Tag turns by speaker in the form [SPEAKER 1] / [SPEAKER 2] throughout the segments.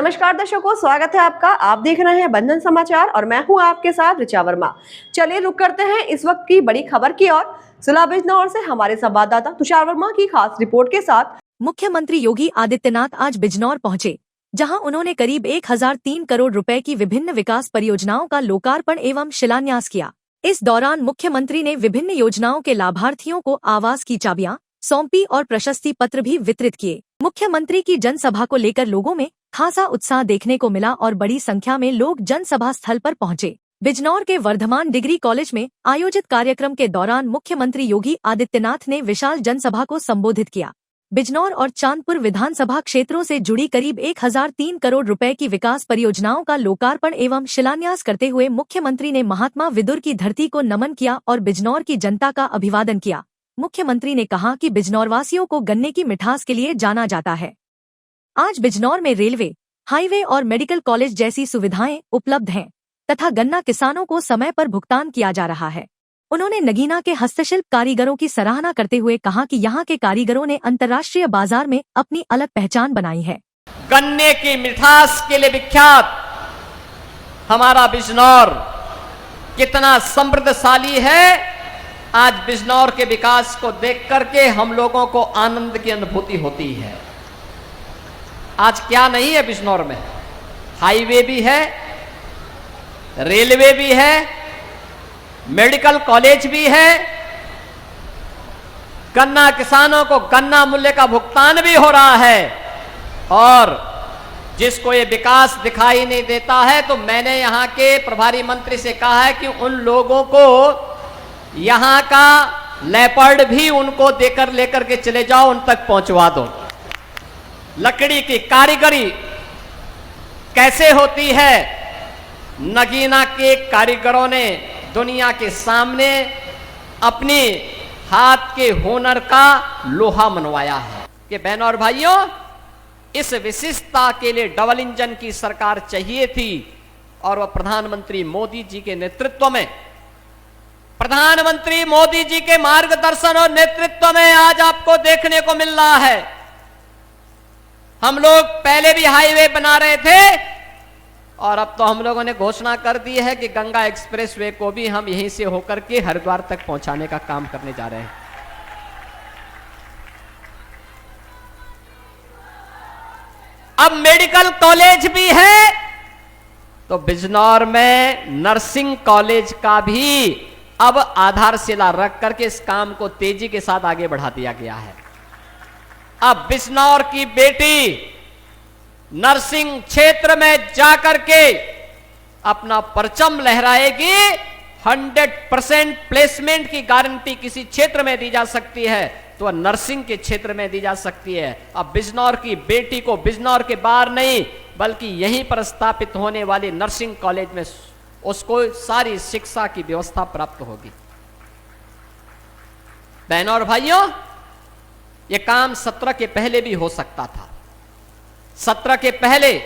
[SPEAKER 1] नमस्कार दर्शकों, स्वागत है आपका। आप देख रहे हैं बंधन समाचार और मैं हूं आपके साथ ऋचा वर्मा। चलिए रुक करते हैं इस वक्त की बड़ी खबर की ओर। जिला बिजनौर से हमारे संवाददाता तुषार वर्मा की खास रिपोर्ट के साथ।
[SPEAKER 2] मुख्यमंत्री योगी आदित्यनाथ आज बिजनौर पहुंचे, जहां उन्होंने करीब 1003 करोड़ रुपए की विभिन्न विकास परियोजनाओं का लोकार्पण एवं शिलान्यास किया। इस दौरान मुख्यमंत्री ने विभिन्न योजनाओं के लाभार्थियों को आवास की चाबियां सौंपी और प्रशस्ति पत्र भी वितरित किए। मुख्यमंत्री की जनसभा को लेकर लोगों में खासा उत्साह देखने को मिला और बड़ी संख्या में लोग जनसभा स्थल पर पहुंचे। बिजनौर के वर्धमान डिग्री कॉलेज में आयोजित कार्यक्रम के दौरान मुख्यमंत्री योगी आदित्यनाथ ने विशाल जनसभा को संबोधित किया। बिजनौर और चांदपुर विधानसभा क्षेत्रों से जुड़ी करीब 1003 करोड़ रुपए की विकास परियोजनाओं का लोकार्पण एवं शिलान्यास करते हुए मुख्यमंत्री ने महात्मा विदुर की धरती को नमन किया और बिजनौर की जनता का अभिवादन किया। मुख्यमंत्री ने कहा कि बिजनौरवासियों को गन्ने की मिठास के लिए जाना जाता है। आज बिजनौर में रेलवे, हाईवे और मेडिकल कॉलेज जैसी सुविधाएं उपलब्ध हैं तथा गन्ना किसानों को समय पर भुगतान किया जा रहा है। उन्होंने नगीना के हस्तशिल्प कारीगरों की सराहना करते हुए कहा कि यहाँ के कारीगरों ने अंतर्राष्ट्रीय बाजार में अपनी अलग पहचान बनाई है।
[SPEAKER 3] गन्ने की मिठास के लिए विख्यात हमारा बिजनौर कितना समृद्धशाली है। आज बिजनौर के विकास को देख करके हम लोगों को आनंद की अनुभूति होती है। आज क्या नहीं है बिजनौर में? हाईवे भी है, रेलवे भी है, मेडिकल कॉलेज भी है, गन्ना किसानों को गन्ना मूल्य का भुगतान भी हो रहा है। और जिसको ये विकास दिखाई नहीं देता है, तो मैंने यहाँ के प्रभारी मंत्री से कहा है कि उन लोगों को यहां का लेपर्ड भी उनको देकर लेकर के चले जाओ, उन तक पहुंचवा दो। लकड़ी की कारीगरी कैसे होती है, नगीना के कारीगरों ने दुनिया के सामने अपनी हाथ के हुनर का लोहा मनवाया है। कि बहनों और भाइयों, इस विशिष्टता के लिए डबल इंजन की सरकार चाहिए थी और वह प्रधानमंत्री मोदी जी के नेतृत्व में, प्रधानमंत्री मोदी जी के मार्गदर्शन और नेतृत्व में आज आपको देखने को मिल रहा है। हम लोग पहले भी हाईवे बना रहे थे और अब तो हम लोगों ने घोषणा कर दी है कि गंगा एक्सप्रेसवे को भी हम यहीं से होकर के हरिद्वार तक पहुंचाने का काम करने जा रहे हैं। अब मेडिकल कॉलेज भी है, तो बिजनौर में नर्सिंग कॉलेज का भी अब आधारशिला रख करके इस काम को तेजी के साथ आगे बढ़ा दिया गया है। अब बिजनौर की बेटी नर्सिंग क्षेत्र में जाकर के अपना परचम लहराएगी। 100% प्लेसमेंट की गारंटी किसी क्षेत्र में दी जा सकती है तो नर्सिंग के क्षेत्र में दी जा सकती है। अब बिजनौर की बेटी को बिजनौर के बाहर नहीं बल्कि यहीं पर स्थापित होने वाले नर्सिंग कॉलेज में उसको सारी शिक्षा की व्यवस्था प्राप्त होगी। बहनों और भाइयों, यह काम 17 के पहले भी हो सकता था। 17 के पहले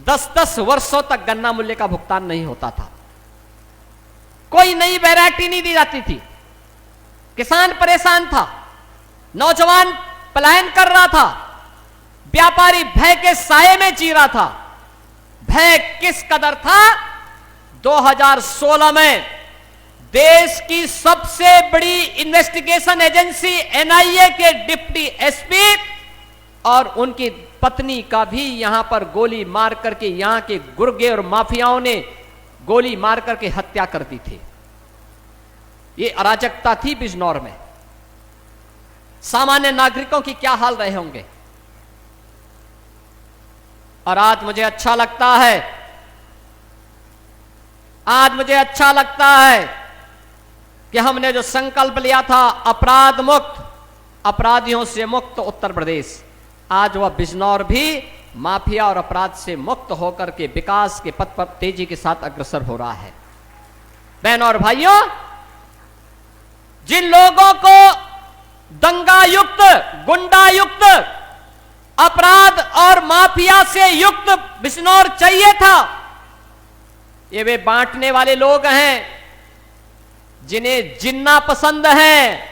[SPEAKER 3] 10-10 वर्षों तक गन्ना मूल्य का भुगतान नहीं होता था। कोई नई वैरायटी नहीं दी जाती थी। किसान परेशान था, नौजवान पलायन कर रहा था, व्यापारी भय के साये में जी रहा था। भय किस कदर था? 2016 में देश की सबसे बड़ी इन्वेस्टिगेशन एजेंसी एनआईए के डिप्टी एसपी और उनकी पत्नी का भी यहां पर गोली मार करके यहां के गुर्गे और माफियाओं ने गोली मार करके हत्या कर दी थी। ये अराजकता थी बिजनौर में। सामान्य नागरिकों की क्या हाल रहे होंगे। और आज मुझे अच्छा लगता है कि हमने जो संकल्प लिया था अपराध मुक्त, अपराधियों से मुक्त उत्तर प्रदेश, आज वह बिजनौर भी माफिया और अपराध से मुक्त होकर के विकास के पथ पर तेजी के साथ अग्रसर हो रहा है। बहनों और भाइयों, जिन लोगों को दंगा युक्त, गुंडा युक्त, अपराध और माफिया से युक्त बिजनौर चाहिए था, ये वे बांटने वाले लोग हैं जिन्हें जिन्ना पसंद है।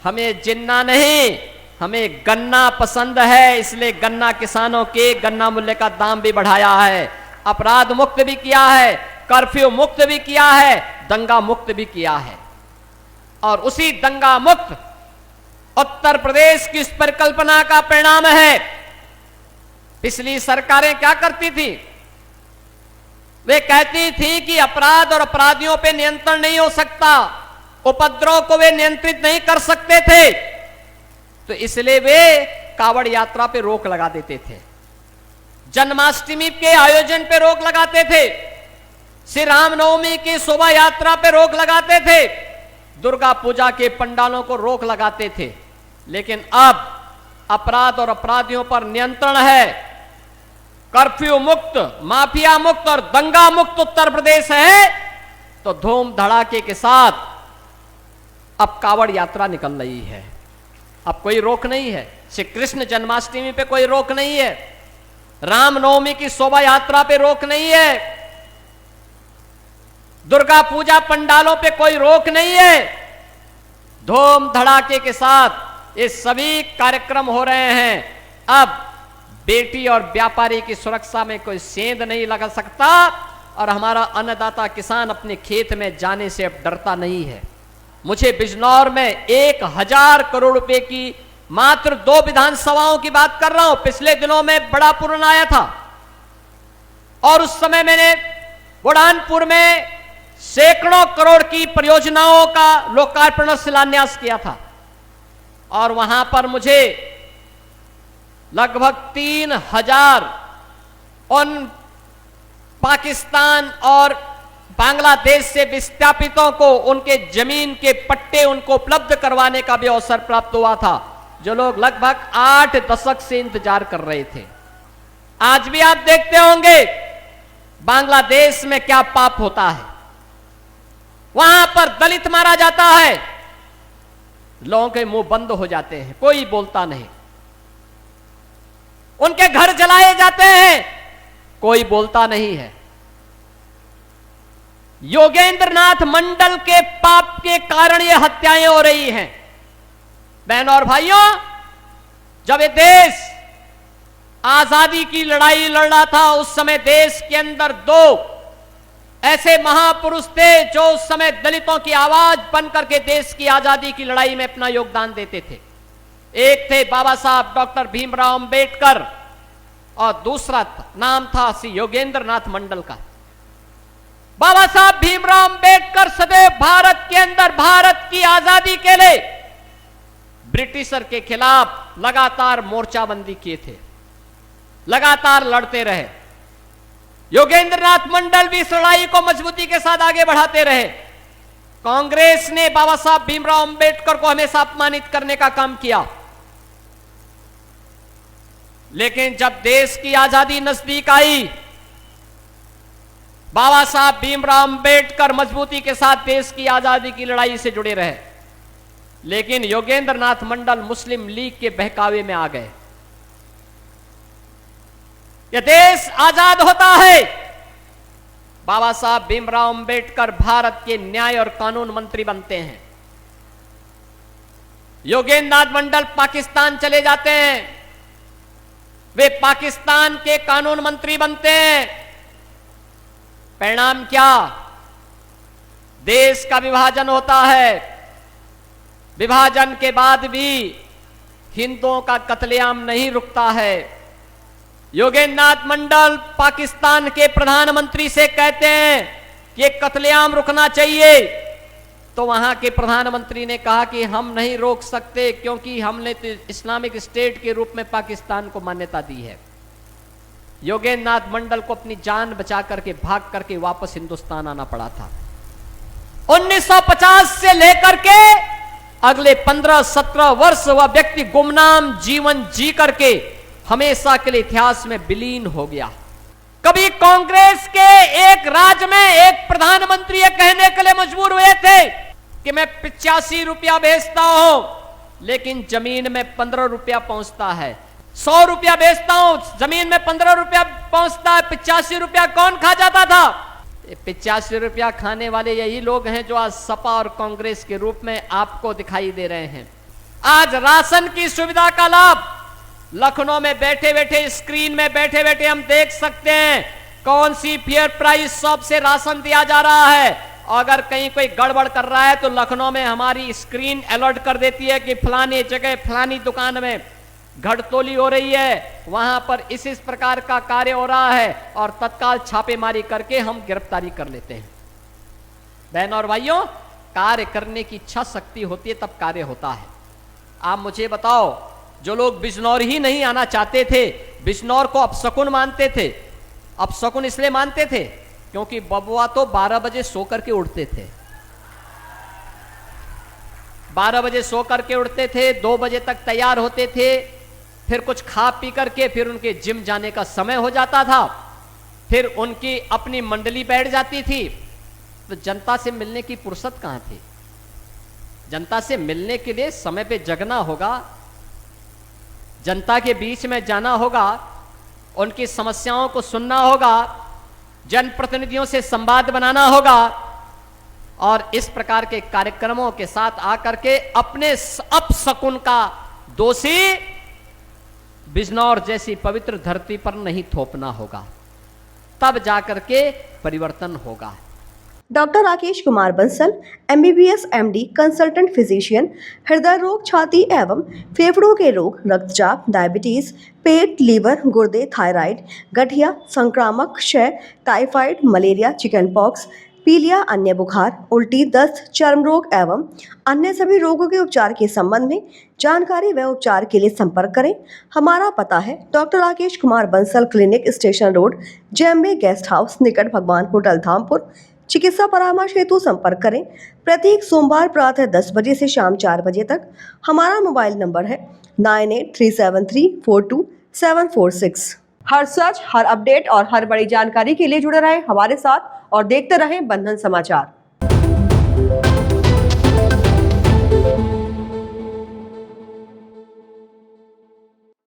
[SPEAKER 3] हमें जिन्ना नहीं, हमें गन्ना पसंद है, इसलिए गन्ना किसानों के गन्ना मूल्य का दाम भी बढ़ाया है, अपराध मुक्त भी किया है, कर्फ्यू मुक्त भी किया है, दंगा मुक्त भी किया है। और उसी दंगा मुक्त उत्तर प्रदेश की इस परिकल्पना का परिणाम है। पिछली सरकारें क्या करती थी? वे कहती थी कि अपराध और अपराधियों पे नियंत्रण नहीं हो सकता, उपद्रव को वे नियंत्रित नहीं कर सकते थे, तो इसलिए वे कावड़ यात्रा पे रोक लगा देते थे, जन्माष्टमी के आयोजन पे रोक लगाते थे, श्री रामनवमी की शोभा यात्रा पे रोक लगाते थे, दुर्गा पूजा के पंडालों को रोक लगाते थे। लेकिन अब अपराध और अपराधियों पर नियंत्रण है, कर्फ्यू मुक्त, माफिया मुक्त और दंगा मुक्त उत्तर प्रदेश है, तो धूम धड़ाके के साथ अब कावड़ यात्रा निकल रही है। अब कोई रोक नहीं है, श्री कृष्ण जन्माष्टमी पे कोई रोक नहीं है, रामनवमी की शोभा यात्रा पे रोक नहीं है, दुर्गा पूजा पंडालों पे कोई रोक नहीं है। धूम धड़ाके के साथ ये सभी कार्यक्रम हो रहे हैं। अब बेटी और व्यापारी की सुरक्षा में कोई सेंध नहीं लगा सकता और हमारा अन्नदाता किसान अपने खेत में जाने से अब डरता नहीं है। मुझे बिजनौर में 1000 करोड़ रुपए की मात्र 2 विधानसभाओं की बात कर रहा हूं, पिछले दिनों में बड़ा पूर्ण आया था और उस समय मैंने बुरहानपुर में सैकड़ों करोड़ की परियोजनाओं का लोकार्पण और शिलान्यास किया था और वहां पर मुझे लगभग 3000 उन पाकिस्तान और बांग्लादेश से विस्थापितों को उनके जमीन के पट्टे उनको उपलब्ध करवाने का भी अवसर प्राप्त हुआ था, जो लोग लगभग 8 दशक से इंतजार कर रहे थे। आज भी आप देखते होंगे बांग्लादेश में क्या पाप होता है, वहां पर दलित मारा जाता है, लोगों के मुंह बंद हो जाते हैं, कोई बोलता नहीं, उनके घर जलाए जाते हैं, कोई बोलता नहीं है। योगेंद्र नाथ मंडल के पाप के कारण ये हत्याएं हो रही हैं। बहनों और भाइयों, जब ये देश आजादी की लड़ाई लड़ रहा था, उस समय देश के अंदर 2 ऐसे महापुरुष थे जो उस समय दलितों की आवाज बनकर के देश की आजादी की लड़ाई में अपना योगदान देते थे। एक थे बाबा साहब डॉक्टर भीमराव अंबेडकर और दूसरा नाम था श्री योगेंद्र नाथ मंडल का। बाबा साहब भीमराव अंबेडकर सदैव भारत के अंदर भारत की आजादी के लिए ब्रिटिशर के खिलाफ लगातार मोर्चाबंदी किए थे, लगातार लड़ते रहे। योगेंद्र नाथ मंडल भी इस लड़ाई को मजबूती के साथ आगे बढ़ाते रहे। कांग्रेस ने बाबा साहब भीमराव अंबेडकर को हमेशा अपमानित करने का काम किया, लेकिन जब देश की आजादी नजदीक आई, बाबा साहब भीमराव अंबेडकर मजबूती के साथ देश की आजादी की लड़ाई से जुड़े रहे। लेकिन योगेंद्र नाथ मंडल मुस्लिम लीग के बहकावे में आ गए। यह देश आजाद होता है, बाबा साहब भीमराव अंबेडकर भारत के न्याय और कानून मंत्री बनते हैं। योगेंद्र नाथ मंडल पाकिस्तान चले जाते हैं, वे पाकिस्तान के कानून मंत्री बनते हैं। परिणाम क्या? देश का विभाजन होता है। विभाजन के बाद भी हिंदुओं का कत्लेआम नहीं रुकता है। योगेंद्र नाथ मंडल पाकिस्तान के प्रधानमंत्री से कहते हैं कि ये कत्लेआम रुकना चाहिए, तो वहां के प्रधानमंत्री ने कहा कि हम नहीं रोक सकते क्योंकि हमने तो इस्लामिक स्टेट के रूप में पाकिस्तान को मान्यता दी है। योगेंद्र नाथ मंडल को अपनी जान बचा करके भाग करके वापस हिंदुस्तान आना पड़ा था। 1950 से लेकर के अगले 15-17 वर्ष वह व्यक्ति गुमनाम जीवन जी करके हमेशा के लिए इतिहास में विलीन हो गया। कभी कांग्रेस के एक राज्य में एक प्रधानमंत्री ये कहने के लिए मजबूर हुए थे कि मैं 85 रुपया बेचता हूं, लेकिन जमीन में 15 रुपया पहुंचता है। 100 रुपया बेचता हूं, जमीन में 15 रुपया पहुंचता है। 85 रुपया कौन खा जाता था? 85 रुपया खाने वाले यही लोग हैं जो आज सपा और कांग्रेस के रूप में आपको दिखाई दे रहे हैं। आज राशन की सुविधा का लाभ लखनऊ में बैठे बैठे, स्क्रीन में बैठे बैठे हम देख सकते हैं कौन सी फेयर प्राइस शॉप से राशन दिया जा रहा है। अगर कहीं कोई गड़बड़ कर रहा है तो लखनऊ में हमारी स्क्रीन अलर्ट कर देती है कि फलानी जगह फलानी दुकान में घटतोली हो रही है, वहां पर इस प्रकार का कार्य हो रहा है, और तत्काल छापेमारी करके हम गिरफ्तारी कर लेते हैं। बहनों और भाइयों, कार्य करने की इच्छा शक्ति होती है तब कार्य होता है। आप मुझे बताओ, जो लोग बिजनौर ही नहीं आना चाहते थे, बिजनौर को अपशकुन मानते थे, अपशकुन इसलिए मानते थे क्योंकि बबुआ तो 12 बजे सो करके उठते थे, 12 बजे सो करके उठते थे, 2 बजे तक तैयार होते थे, फिर कुछ खा पी करके फिर उनके जिम जाने का समय हो जाता था, फिर उनकी अपनी मंडली बैठ जाती थी। तो जनता से मिलने की फुर्सत कहां थी? जनता से मिलने के लिए समय पे जगना होगा, जनता के बीच में जाना होगा, उनकी समस्याओं को सुनना होगा, जनप्रतिनिधियों से संवाद बनाना होगा, और इस प्रकार के कार्यक्रमों के साथ आकर के अपने अपशकुन का दोषी बिजनौर जैसी पवित्र धरती पर नहीं थोपना होगा, तब जाकर के परिवर्तन होगा।
[SPEAKER 1] Doctor Rakesh Kumar Bansal, MBBS MD, consultant physician, हृदय रोग, छाती एवं फेफड़ों के रोग, रक्तचाप, डायबिटीज, पेट, लीवर, गुर्दे, थायराइड, गठिया, संक्रामक क्षय, टाइफाइड, मलेरिया, चिकनपॉक्स, पीलिया, अन्य बुखार, उल्टी, दस्त, चर्म रोग एवं अन्य सभी रोगों के उपचार के संबंध में जानकारी व उपचार के लिए संपर्क करें। हमारा पता है doctor Rakesh Kumar Bansal clinic, station road, Jambe guest house, निकट भगवान होटल, धामपुर। चिकित्सा परामर्श हेतु संपर्क करें प्रत्येक सोमवार प्रातः 10 बजे से शाम 4 बजे तक। हमारा मोबाइल नंबर है 9837342746। हर सच, हर अपडेट और हर बड़ी जानकारी के लिए जुड़े रहें हमारे साथ और देखते रहें बंधन समाचार।